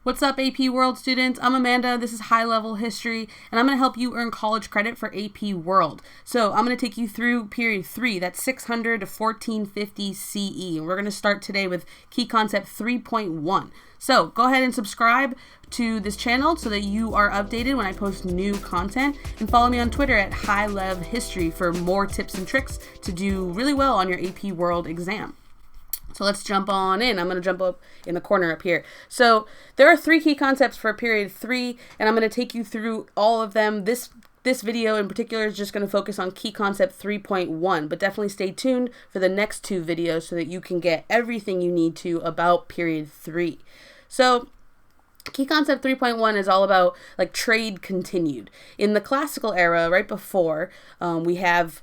What's up, AP World students? I'm Amanda. This is High Level History, and I'm going to help you earn college credit for AP World. So I'm going to take you through period 3, that's 600 to 1450 CE. And we're going to start today with key concept 3.1. So go ahead and subscribe to this channel so that you are updated when I post new content, and follow me on Twitter at High Lev History for more tips and tricks to do really well on your AP World exam. So let's jump on in. I'm going to jump up in the corner up here. So there are 3 key concepts for period 3, and I'm going to take you through all of them. This video in particular is just going to focus on key concept 3.1, but definitely stay tuned for the next 2 videos so that you can get everything you need to about period 3. So key concept 3.1 is all about like trade continued. In the classical era, right before, we have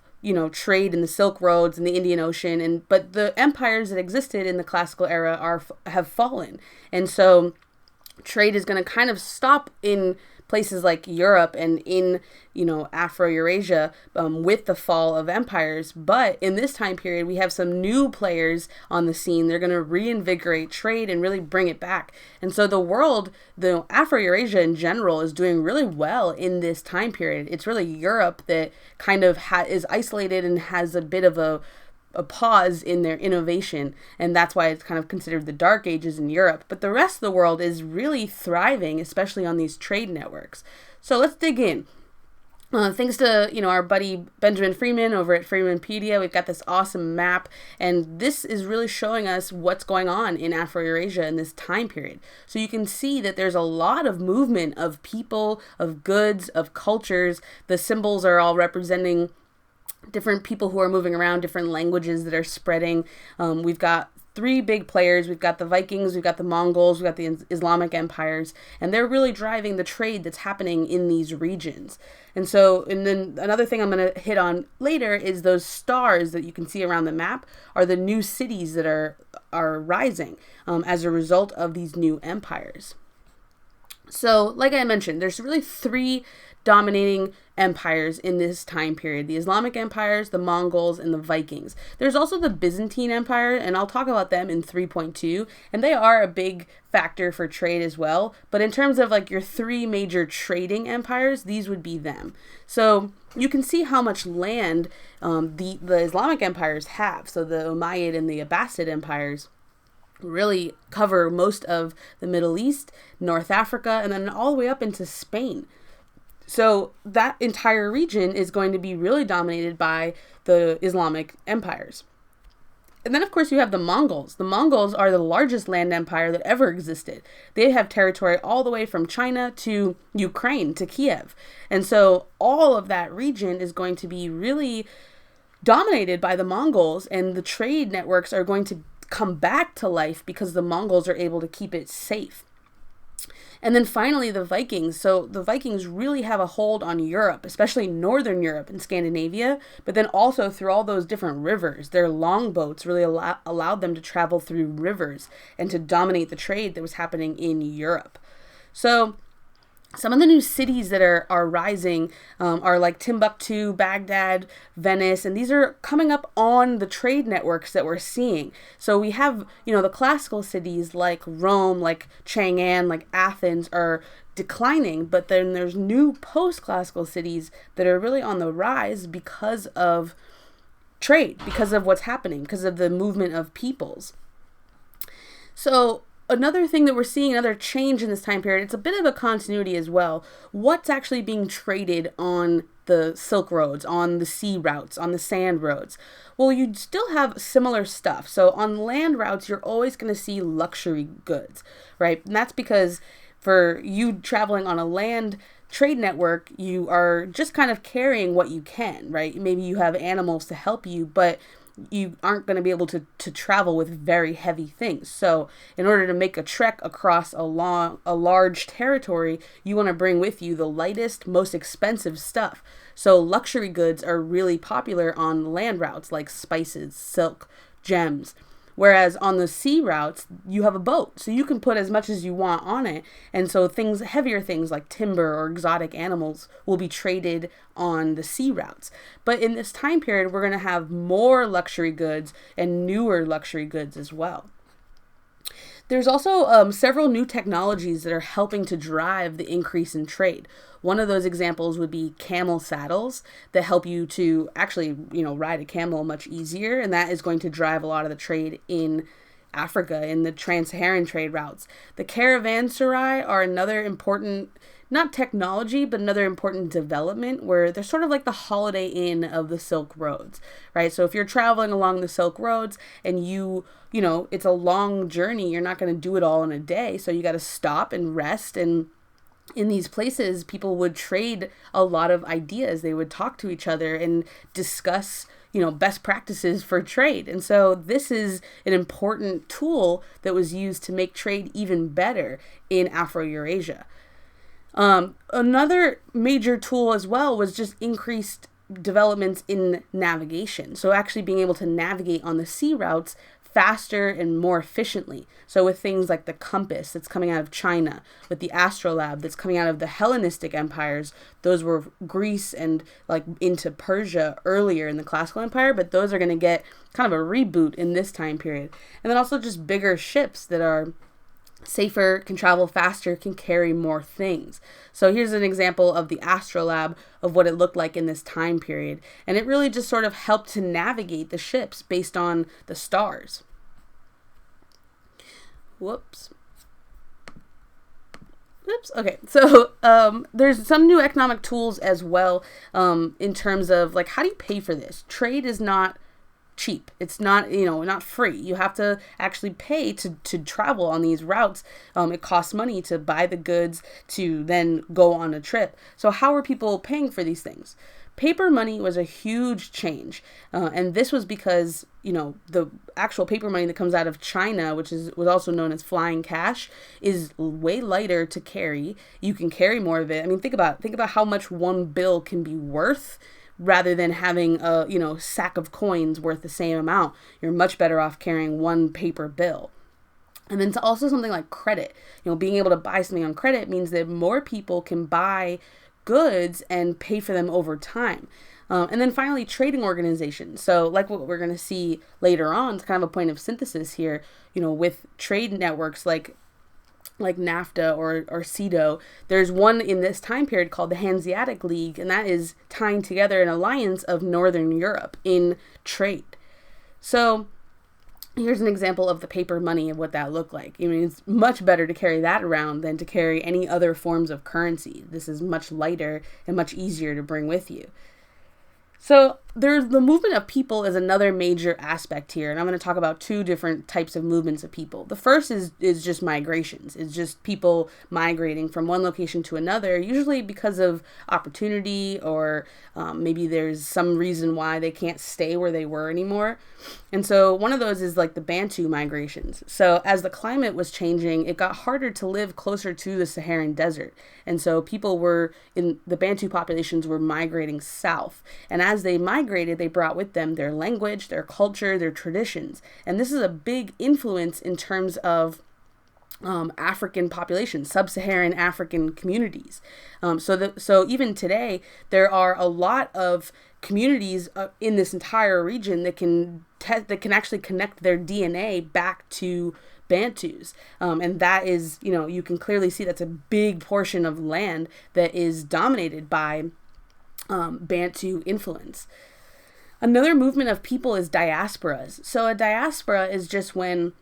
trade in the Silk Roads and the Indian Ocean, but the empires that existed in the classical era have fallen, and so trade is going to kind of stop in places like Europe and in Afro-Eurasia with the fall of empires. But in this time period, we have some new players on the scene. They're going to reinvigorate trade and really bring it back. And so the Afro-Eurasia in general is doing really well in this time period. It's really Europe that kind of is isolated and has a bit of a pause in their innovation, and that's why it's kind of considered the Dark Ages in Europe. But the rest of the world is really thriving, especially on these trade networks. So let's dig in. Thanks to our buddy Benjamin Freeman over at Freemanpedia, we've got this awesome map, and this is really showing us what's going on in Afro-Eurasia in this time period. So you can see that there's a lot of movement of people, of goods, of cultures. The symbols are all representing different people who are moving around, different languages that are spreading. We've got 3 big players. We've got the Vikings, we've got the Mongols, we've got the Islamic empires, and they're really driving the trade that's happening in these regions. And then another thing I'm going to hit on later is those stars that you can see around the map are the new cities that are rising as a result of these new empires. So like I mentioned, there's really 3 dominating empires in this time period: the Islamic empires, the Mongols, and the Vikings. There's also the Byzantine Empire, and I'll talk about them in 3.2, and they are a big factor for trade as well. But in terms of like your 3 major trading empires, these would be them. So you can see how much land the Islamic empires have. So the Umayyad and the Abbasid empires really cover most of the Middle East, North Africa, and then all the way up into Spain. So that entire region is going to be really dominated by the Islamic empires. And then, of course, you have the Mongols. The Mongols are the largest land empire that ever existed. They have territory all the way from China to Ukraine, to Kiev. And so all of that region is going to be really dominated by the Mongols, and the trade networks are going to come back to life because the Mongols are able to keep it safe. And then finally, the Vikings. So the Vikings really have a hold on Europe, especially Northern Europe and Scandinavia, but then also through all those different rivers. Their longboats really allowed them to travel through rivers and to dominate the trade that was happening in Europe. So some of the new cities that are rising are like Timbuktu, Baghdad, Venice, and these are coming up on the trade networks that we're seeing. So we have, the classical cities like Rome, like Chang'an, like Athens are declining, but then there's new post-classical cities that are really on the rise because of trade, because of what's happening, because of the movement of peoples. So another thing that we're seeing, another change in this time period, it's a bit of a continuity as well. What's actually being traded on the Silk Roads, on the sea routes, on the sand roads? Well, you still have similar stuff. So on land routes, you're always going to see luxury goods, right? And that's because for you traveling on a land trade network, you are just kind of carrying what you can, right? Maybe you have animals to help you, but you aren't going to be able to travel with very heavy things. So in order to make a trek across a large territory, you want to bring with you the lightest, most expensive stuff. So luxury goods are really popular on land routes like spices, silk, gems. Whereas on the sea routes, you have a boat, so you can put as much as you want on it. And so heavier things like timber or exotic animals will be traded on the sea routes. But in this time period, we're going to have more luxury goods and newer luxury goods as well. There's also several new technologies that are helping to drive the increase in trade. One of those examples would be camel saddles that help you to actually, ride a camel much easier, and that is going to drive a lot of the trade in Africa in the trans-Saharan trade routes. The Caravanserai are another important, not technology, but another important development where they're sort of like the Holiday Inn of the Silk Roads, right? So if you're traveling along the Silk Roads and it's a long journey, you're not going to do it all in a day. So you got to stop and rest. And in these places, people would trade a lot of ideas. They would talk to each other and discuss best practices for trade. And so this is an important tool that was used to make trade even better in Afro-Eurasia. Another major tool as well was just increased developments in navigation. So actually being able to navigate on the sea routes faster and more efficiently. So with things like the compass that's coming out of China, with the Astrolabe that's coming out of the Hellenistic empires, those were Greece and like into Persia earlier in the classical empire, but those are going to get kind of a reboot in this time period. And then also just bigger ships that are safer, can travel faster, can carry more things. So here's an example of the Astrolabe of what it looked like in this time period. And it really just sort of helped to navigate the ships based on the stars. Whoops. Okay, so there's some new economic tools as well in terms of like, how do you pay for this? Trade is not cheap. It's not, not free. You have to actually pay to travel on these routes. It costs money to buy the goods to then go on a trip. So how are people paying for these things? Paper money was a huge change. And this was because, the actual paper money that comes out of China, which was also known as flying cash, is way lighter to carry. You can carry more of it. I mean, think about how much one bill can be worth rather than having a, sack of coins worth the same amount. You're much better off carrying one paper bill. And then also something like credit. Being able to buy something on credit means that more people can buy goods and pay for them over time. And then finally, trading organizations. So like what we're going to see later on, it's kind of a point of synthesis here, with trade networks like NAFTA or CEDAW. There's one in this time period called the Hanseatic League, and that is tying together an alliance of Northern Europe in trade. So here's an example of the paper money of what that looked like. It's much better to carry that around than to carry any other forms of currency. This is much lighter and much easier to bring with you. So there's the movement of people is another major aspect here. And I'm going to talk about two different types of movements of people. The first is just migrations. It's just people migrating from one location to another, usually because of opportunity or maybe there's some reason why they can't stay where they were anymore. And so one of those is like the Bantu migrations. So as the climate was changing, it got harder to live closer to the Saharan desert. And so the Bantu populations were migrating south. And as they migrated, they brought with them their language, their culture, their traditions. And this is a big influence in terms of African populations, sub-Saharan African communities. So even today, there are a lot of communities in this entire region that can actually connect their DNA back to Bantus. And that is, you can clearly see that's a big portion of land that is dominated by Bantu influence. Another movement of people is diasporas. So a diaspora is just when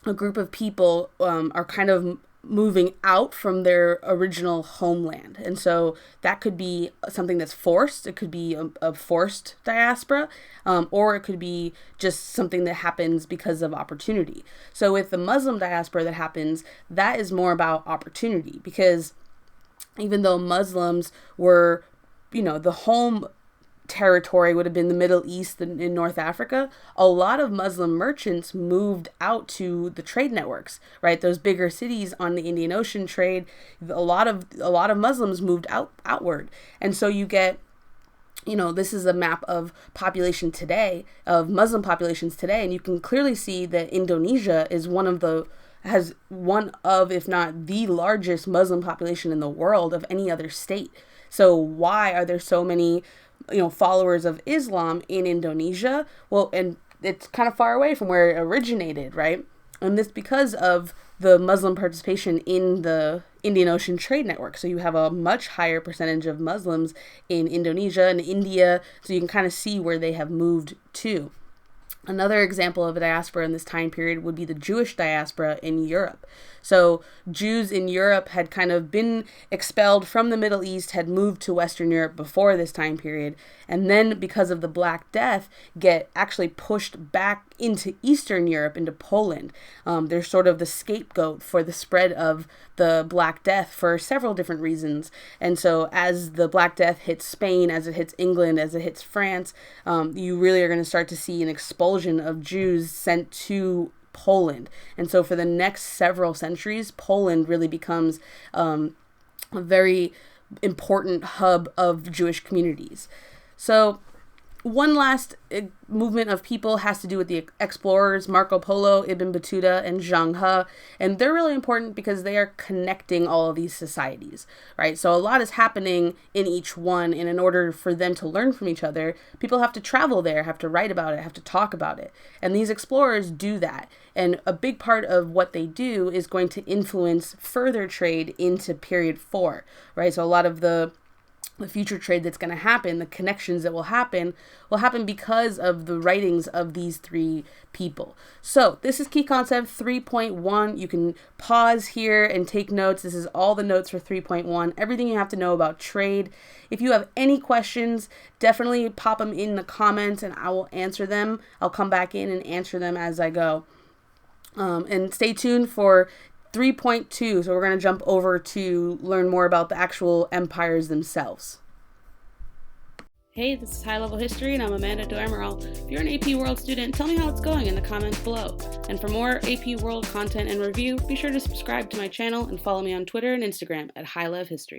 a group of people are kind of moving out from their original homeland. And so that could be something that's forced. It could be a forced diaspora, or it could be just something that happens because of opportunity. So with the Muslim diaspora that happens, that is more about opportunity, because even though Muslims were, the home territory would have been the Middle East and in North Africa, a lot of Muslim merchants moved out to the trade networks, right? Those bigger cities on the Indian Ocean trade, a lot of Muslims moved outward. And so you get, this is a map of population today, of Muslim populations today, and you can clearly see that Indonesia is has one of, if not the largest Muslim population in the world of any other state. So why are there so many followers of Islam in Indonesia? Well, and it's kind of far away from where it originated, right? And this because of the Muslim participation in the Indian Ocean Trade Network. So you have a much higher percentage of Muslims in Indonesia and India. So you can kind of see where they have moved to. Another example of a diaspora in this time period would be the Jewish diaspora in Europe. So Jews in Europe had kind of been expelled from the Middle East, had moved to Western Europe before this time period, and then because of the Black Death, get actually pushed back into Eastern Europe, into Poland. They're sort of the scapegoat for the spread of the Black Death for several different reasons. And so as the Black Death hits Spain, as it hits England, as it hits France, you really are going to start to see an expulsion of Jews sent to Poland. And so for the next several centuries, Poland really becomes a very important hub of Jewish communities. So one last movement of people has to do with the explorers, Marco Polo, Ibn Battuta, and Zheng He. And they're really important because they are connecting all of these societies, right? So a lot is happening in each one. And in order for them to learn from each other, people have to travel there, have to write about it, have to talk about it. And these explorers do that. And a big part of what they do is going to influence further trade into period 4, right? So a lot of the future trade that's going to happen, the connections that will happen because of the writings of these 3 people. So this is Key Concept 3.1. You can pause here and take notes. This is all the notes for 3.1, everything you have to know about trade. If you have any questions, definitely pop them in the comments and I will answer them. I'll come back in and answer them as I go. And stay tuned for 3.2, so we're going to jump over to learn more about the actual empires themselves. Hey, this is High Level History, and I'm Amanda Doemerall. If you're an AP World student, tell me how it's going in the comments below. And for more AP World content and review, be sure to subscribe to my channel and follow me on Twitter and Instagram at High Level History.